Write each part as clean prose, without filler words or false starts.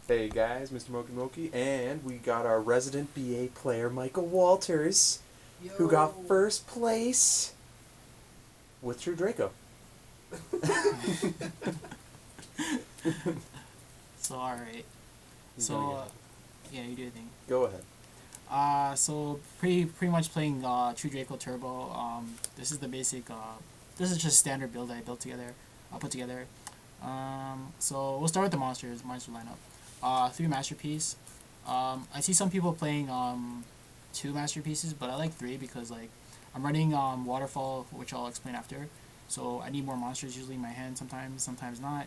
Hey guys, Mr. Moki Moki, and we got our resident BA player, Michael Walters, who got Yo. first place with True Draco. So alright. He's gonna get So it. yeah, you do your thing. Go ahead. So pretty much playing True Draco Turbo. This is the basic. This is just standard build that I built together. I put together. So we'll start with the monster lineup. Three masterpiece. I see some people playing two masterpieces, but I like three because like I'm running waterfall, which I'll explain after. So I need more monsters usually in my hand sometimes, sometimes not.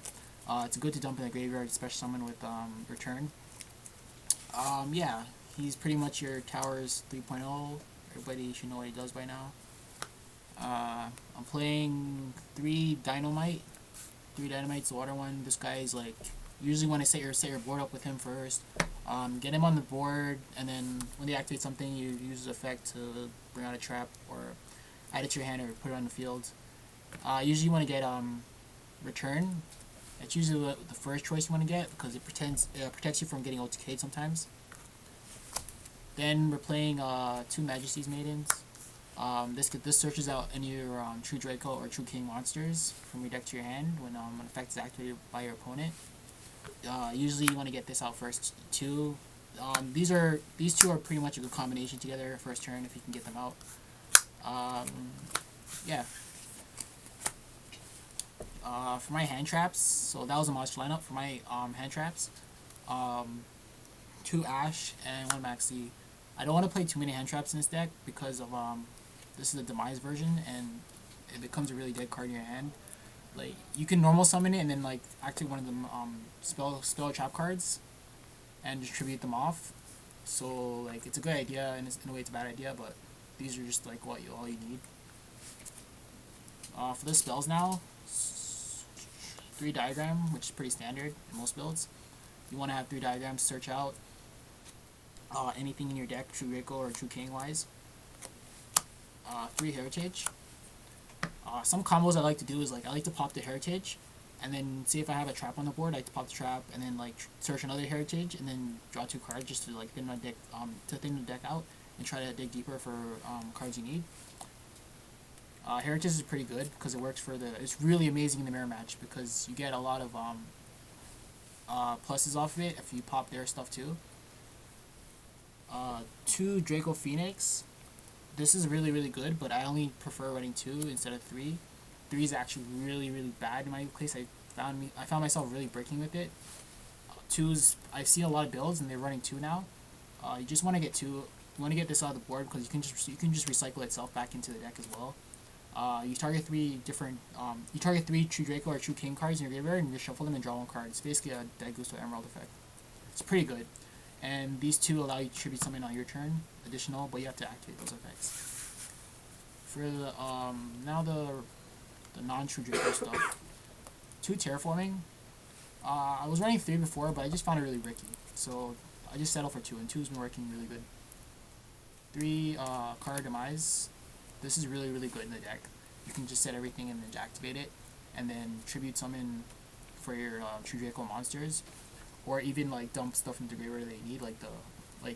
It's good to dump in the graveyard, special summon with return. Yeah, he's pretty much your towers 3.0. Everybody should know what he does by now. I'm playing three dynamite. Three dynamite's the water one. This guy's like usually when I set your board up with him first. Get him on the board, and then when they activate something, you use the effect to bring out a trap or add it to your hand or put it on the field. Usually you want to get return. It's usually the first choice you want to get because it protects you from getting OTK'd sometimes. Then we're playing two Majesty's Maidens. This searches out any of your True Draco or True King monsters from your deck to your hand when an effect is activated by your opponent. Usually you want to get this out first too. These two are pretty much a good combination together first turn if you can get them out. Yeah. For my hand traps, so that was a monster lineup. For my hand traps, two Ash and one Maxi. I don't want to play too many hand traps in this deck because of this is the demise version and it becomes a really dead card in your hand. Like you can normal summon it and then like activate one of them spell trap cards and distribute them off. So like it's a good idea and in a way it's a bad idea, but these are just like all you need. For the spells now, three diagram, which is pretty standard in most builds. You want to have three diagrams to search out anything in your deck, True Draco or True King wise. Three Heritage. Some combos I like to do is like I like to pop the Heritage, and then see if I have a trap on the board. I like to pop the trap, and then like search another Heritage, and then draw two cards just to like thin my deck, to thin the deck out, and try to dig deeper for cards you need. Heritage is pretty good because it works for the. It's really amazing in the mirror match because you get a lot of pluses off of it if you pop their stuff too. Two Draco Phoenix. This is really good, but I only prefer running two instead of three. Three is actually really bad in my case. I found myself really breaking with it. Twos, I've seen a lot of builds and they're running two now. You just want to get two. You want to get this out of the board because you can just recycle itself back into the deck as well. You target three True Draco or True King cards in your graveyard and you shuffle them and draw one card. It's basically a Dead Gusto Emerald effect. It's pretty good. And these two allow you to tribute something on your turn, additional, but you have to activate those effects. For the now the non-True Draco stuff, two Terraforming. I was running three before, but I just found it really ricky, so I just settled for two, and two's been working really good. Three Card Demise. This is really good in the deck. You can just set everything and then activate it, and then tribute summon for your True Draco monsters, or even like dump stuff into the graveyard that you need, like the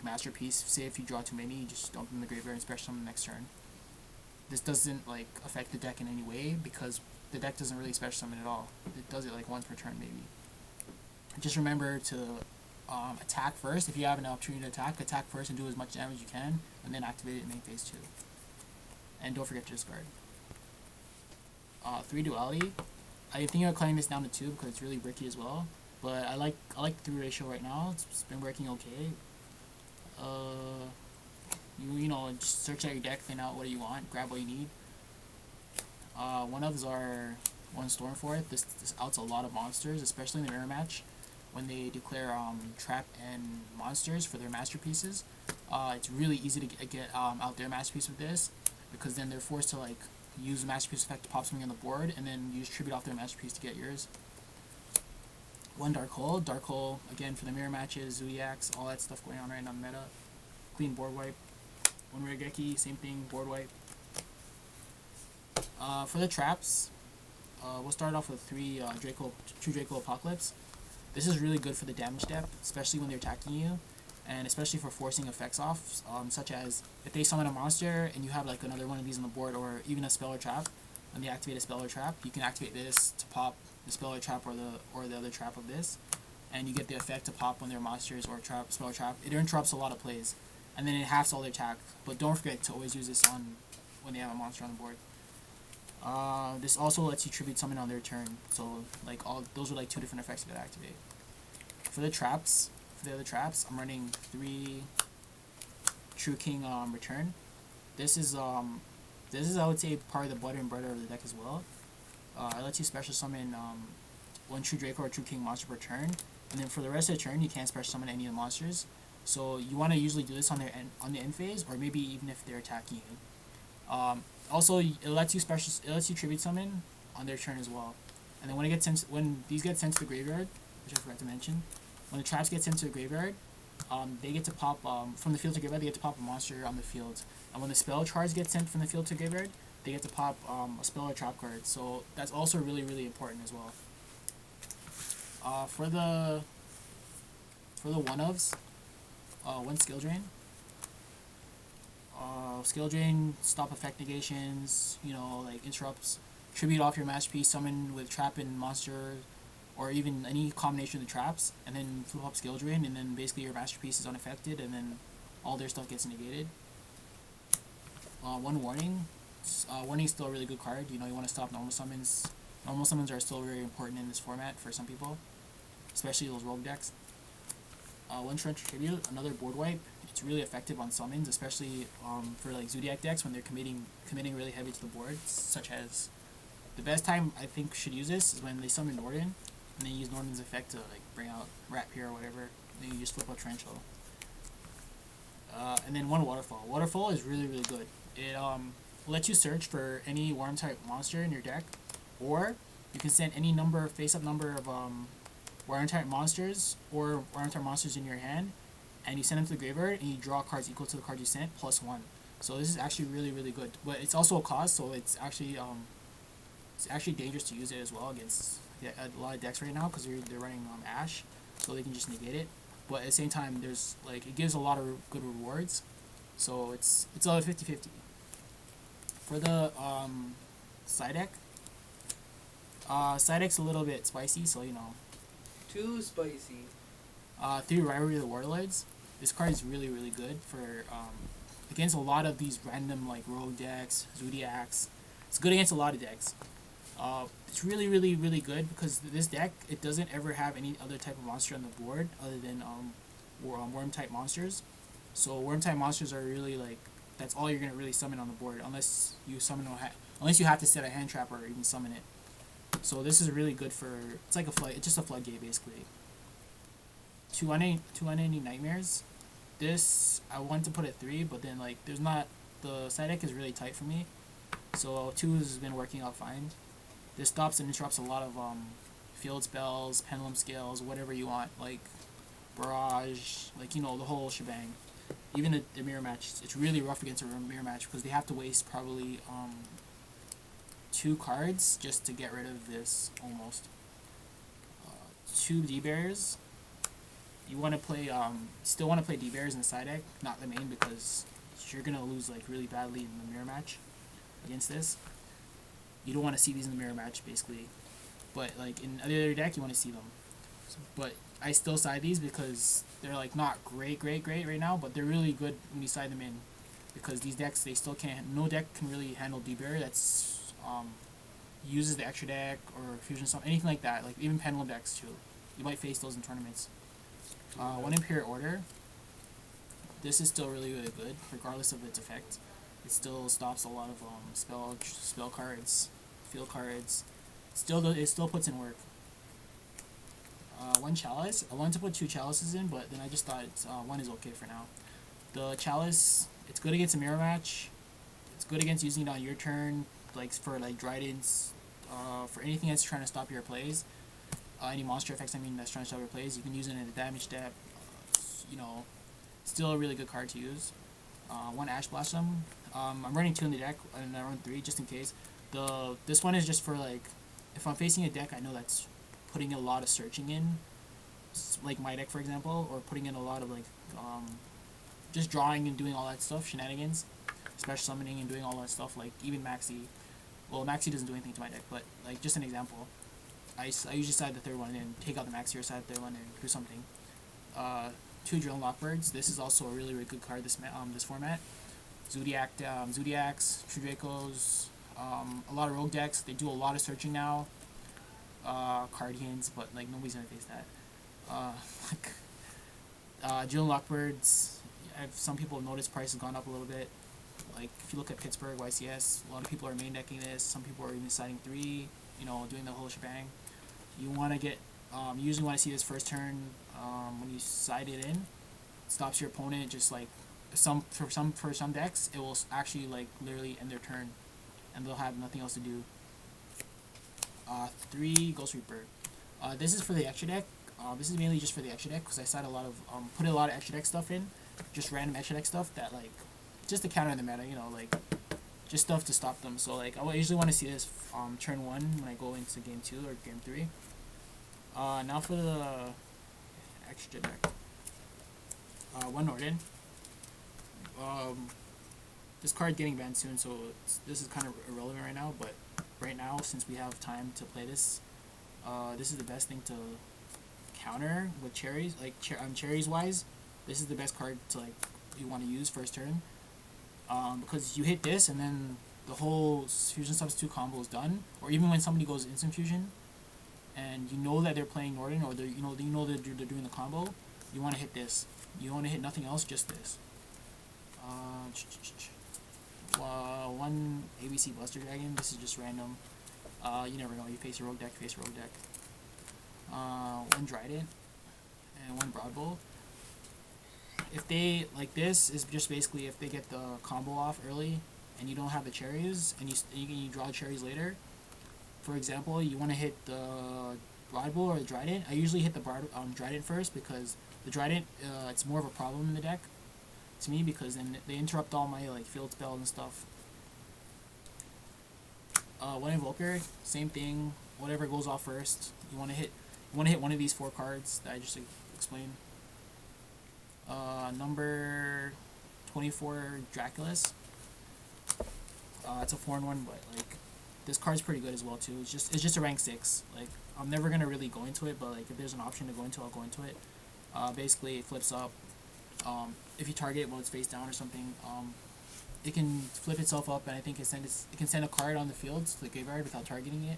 masterpiece. Say if you draw too many, you just dump them in the graveyard and special summon the next turn. This doesn't like affect the deck in any way because the deck doesn't really special summon at all. It does it like once per turn maybe. Just remember to attack first. If you have an opportunity to attack first and do as much damage as you can, and then activate it in main phase 2. And don't forget to discard. Three Duality. I think I'll climb this down to 2 because it's really bricky as well. But I like the 3 ratio right now. It's been working okay. You know, just search out your deck, find out what you want, grab what you need. One of those are one Stormforth. This outs a lot of monsters, especially in the mirror match when they declare trap and monsters for their masterpieces. It's really easy to get out their masterpiece with this because then they're forced to like use the masterpiece effect to pop something on the board and then use tribute off their masterpiece to get yours. One Dark Hole again for the mirror matches, Zodiacs, all that stuff going on right now in the meta. Clean board wipe. One Regeki, same thing, board wipe. For the traps, we'll start off with 3 True Draco Apocalypse. This is really good for the damage depth, especially when they're attacking you, and especially for forcing effects off, such as if they summon a monster and you have like another one of these on the board, or even a spell or trap. When they activate a spell or trap, you can activate this to pop the spell or trap or the other trap of this, and you get the effect to pop when they're monsters or trap spell or trap. It interrupts a lot of plays, and then it halves all their attack. But don't forget to always use this on when they have a monster on the board. This also lets you tribute summon on their turn. So like those are like 2 different effects you gotta activate. For the traps, for the other traps, I'm running 3 True King return. This is I would say part of the butter and bread of the deck as well. It lets you special summon 1 True Draco or True King monster per turn, and then for the rest of the turn you can't special summon any of the monsters. So you want to usually do this on the end phase, or maybe even if they're attacking you. Also, it lets you tribute summon on their turn as well. And then when these get sent to the graveyard, which I forgot to mention, when the traps get sent to the graveyard, they get to pop from the field to graveyard. They get to pop a monster on the field, and when the spell charge gets sent from the field to graveyard, they get to pop a spell or trap card. So that's also really important as well. For the one-ofs, 1 skill drain. Skill drain, stop effect negations, like interrupts, tribute off your masterpiece, summon with trap and monster, or even any combination of the traps, and then flip up skill drain, and then basically your masterpiece is unaffected, and then all their stuff gets negated. 1 warning. Warning is still a really good card. You want to stop normal summons. Normal summons are still very important in this format for some people, especially those rogue decks. 1 Trench Tribute, another board wipe. It's really effective on summons, especially for like Zodiac decks when they're committing really heavy to the board. Such as the best time I think should use this is when they summon Norden, and then use Norden's effect to like bring out Rat Pier or whatever. Then you just flip out Trenchel. And then 1 Waterfall. Waterfall is really good. It lets you search for any worm type monster in your deck, or you can send any face-up number of worm type monsters or worm type monsters in your hand, and you send them to the graveyard, and you draw cards equal to the card you sent plus 1. So this is actually really good. But it's also a cost, so it's actually dangerous to use it as well against a lot of decks right now, because they're running Ash, so they can just negate it. But at the same time, there's like it gives a lot of good rewards, so it's all 50-50. For the side deck, side deck's a little bit spicy, so Too spicy. 3 Rivalry of the Warlords. This card is really good for against a lot of these random like rogue decks, Zodiacs. It's good against a lot of decks. It's really good because this deck, it doesn't ever have any other type of monster on the board other than worm type monsters. So worm type monsters are really like, that's all you're gonna really summon on the board, unless you have to set a hand trap or even summon it. So this is really good for, it's like it's just a floodgate basically. 2 unending nightmares. This I want to put at 3, but then like the side deck is really tight for me, so 2 has been working out fine. This stops and interrupts a lot of field spells, pendulum scales, whatever you want, like barrage, like the whole shebang. Even the mirror match, it's really rough against a mirror match because they have to waste probably 2 cards just to get rid of this almost. 2 D-Bears. You want to play, still want to play D-Bears in the side deck, not the main, because you're going to lose like really badly in the mirror match against this. You don't want to see these in the mirror match basically, but like in other deck you want to see them. But I still side these because they're like not great right now, but they're really good when you side them in, because these decks, they still can't, no deck can really handle D-Bear that's uses the extra deck or fusion stuff, anything like that, like even pendulum decks too. You might face those in tournaments. 1 Imperial Order. This is still really good regardless of its effect. It still stops a lot of spell cards, field cards. It still puts in work. 1 Chalice. I wanted to put 2 Chalices in, but then I just thought 1 is okay for now. The Chalice, it's good against a mirror match. It's good against using it on your turn, like for like Dryden's, for anything that's trying to stop your plays. Any monster effects, that's trying to stop your plays. You can use it in the damage depth. Still a really good card to use. 1 Ash Blossom. I'm running 2 in the deck, and I run 3 just in case. This one is just for like, if I'm facing a deck I know that's putting a lot of searching in, like my deck, for example, or putting in a lot of like just drawing and doing all that stuff, shenanigans, special summoning and doing all that stuff, like even Maxi. Well, Maxi doesn't do anything to my deck, but like just an example. I usually side the third one and take out the Maxi or side the third one and do something. 2 Drill Lockbirds. This is also a really, really good card this format. Zodiacs, True Dracos, a lot of rogue decks. They do a lot of searching now. Guardians, but like nobody's gonna face that. Drill Lockbirds. Some people have noticed price has gone up a little bit. Like if you look at Pittsburgh YCS, a lot of people are main decking this. Some people are even siding 3. You know, doing the whole shebang. You want to get. You usually want to see this first turn when you side it in. It stops your opponent. Just like for some decks, it will actually like literally end their turn, and they'll have nothing else to do. 3 Ghost Reaper. This is for the extra deck. This is mainly just for the extra deck because I side a lot of put a lot of extra deck stuff in, just random extra deck stuff that like just to counter the meta. You know, like just stuff to stop them. So like I usually want to see this turn 1 when I go into game 2 or game 3. Now for the extra deck. 1 Norden. This card getting banned soon, so this is kind of irrelevant right now. But right now, since we have time to play this, this is the best thing to counter with cherries. Like cherries wise, this is the best card to like you want to use first turn. Because you hit this and then the whole fusion substitute combo is done. Or even when somebody goes instant fusion, and you know that they're playing Norden or you know that they're doing the combo, you want to hit this. You want to hit nothing else, just this. 1 ABC Buster Dragon. This is just random. You never know. You face a rogue deck. 1 Dryden and 1 Broadbow. If they like this is just basically if they get the combo off early and you don't have the cherries and you draw cherries later. For example, you want to hit the Broadbow or the Dryden. I usually hit the Dryden first because the Dryden it's more of a problem in the deck to me because then they interrupt all my like field spells and stuff. 1 Invoker, same thing. Whatever goes off first, you want to hit one of these 4 cards that I just explained. Number 24 Draculus. It's a 4-1, but like this card's pretty good as well too. It's just a rank 6. Like I'm never gonna really go into it, but like if there's an option to go into, I'll go into it. Basically it flips up. If you target it while it's face down or something, it can flip itself up, and I think it can send a card on the field to the graveyard without targeting it,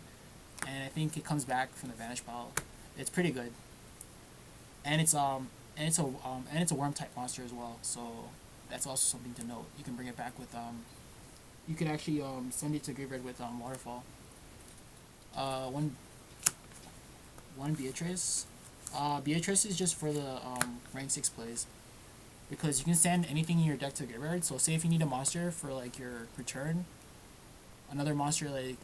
and I think it comes back from the vanish pile. It's pretty good, and it's a worm type monster as well, so that's also something to note. You can bring it back with you could actually send it to graveyard with waterfall. 1 Beatrice. Beatrice is just for the rank 6 plays. Because you can send anything in your deck to graveyard. So say if you need a monster for like your return, another monster like,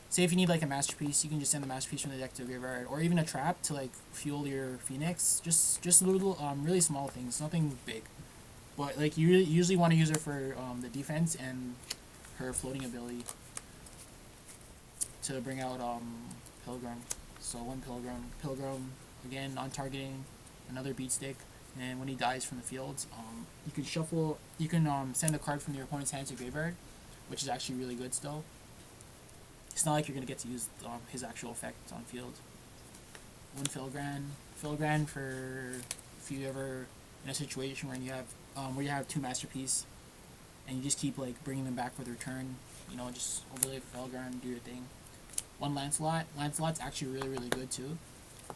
say if you need like a masterpiece, you can just send the masterpiece from the deck to graveyard, or even a trap to like fuel your Phoenix. Just little really small things, nothing big. But like you usually want to use her for the defense and her floating ability to bring out Pilgrim. So 1 Pilgrim again non-targeting, another beat stick. And when he dies from the field, you can shuffle. You can send a card from your opponent's hand to graveyard, which is actually really good still. It's not like you're gonna get to use his actual effect on field. 1 Filigrane for if you ever in a situation where you have 2 masterpiece, and you just keep like bringing them back for their turn. You know, just overlay Filigrane, do your thing. 1 Lancelot. Lancelot's actually really good too.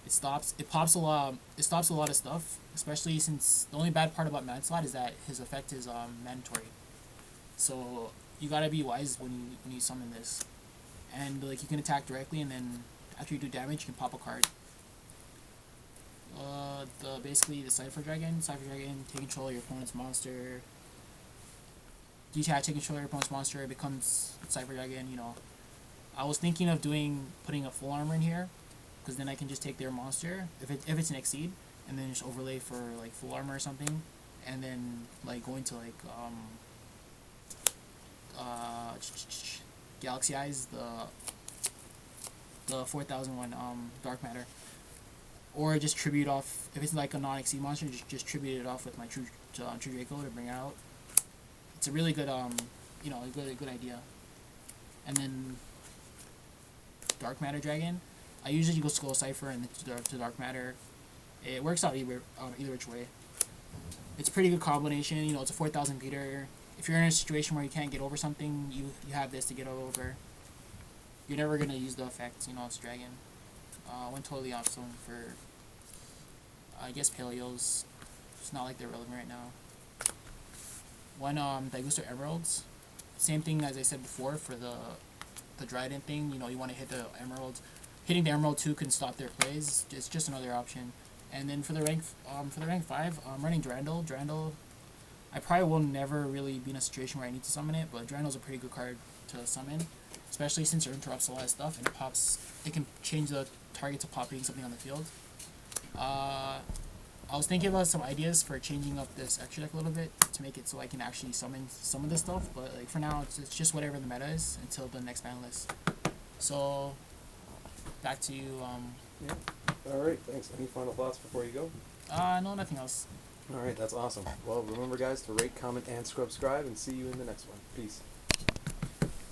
It stops a lot of stuff, especially since the only bad part about Lancelot is that his effect is mandatory. So you gotta be wise when you summon this, and like you can attack directly, and then after you do damage, you can pop a card. Basically the Cypher Dragon, take control of your opponent's monster. Take control of your opponent's monster, it becomes Cypher Dragon. You know, I was thinking of putting a full armor in here. Because then I can just take their monster if it's an Exceed, and then just overlay for like full armor or something, and then like go into like Galaxy Eyes, the 4001 Dark Matter. or just tribute off if it's like a non-exceed monster. Just tribute it off with my true Draco to bring it out. It's a really good a good idea. And then Dark Matter Dragon. I usually go Skull Cipher and then to Dark Matter. It works out either which way. It's a pretty good combination. It's a 4,000 beater. If you're in a situation where you can't get over something, you have this to get over. You're never gonna use the effects. It's Dragon. Went totally awesome for. I guess Paleos. It's not like they're relevant right now. One Daigusto Emeralds. Same thing as I said before for the Dryden thing. You want to hit the emeralds. Hitting the emerald too can stop their plays. It's just another option. And then for the rank 5, I'm running Durandal. Durandal, I probably will never really be in a situation where I need to summon it, but Durandal's a pretty good card to summon, especially since it interrupts a lot of stuff and it can change the target to popping something on the field. I was thinking about some ideas for changing up this extra deck a little bit to make it so I can actually summon some of this stuff, but like for now it's just whatever the meta is until the next ban list. So back to you. Yeah. All right. Thanks. Any final thoughts before you go? No, nothing else. All right. That's awesome. Well, remember, guys, to rate, comment, and subscribe, and see you in the next one. Peace.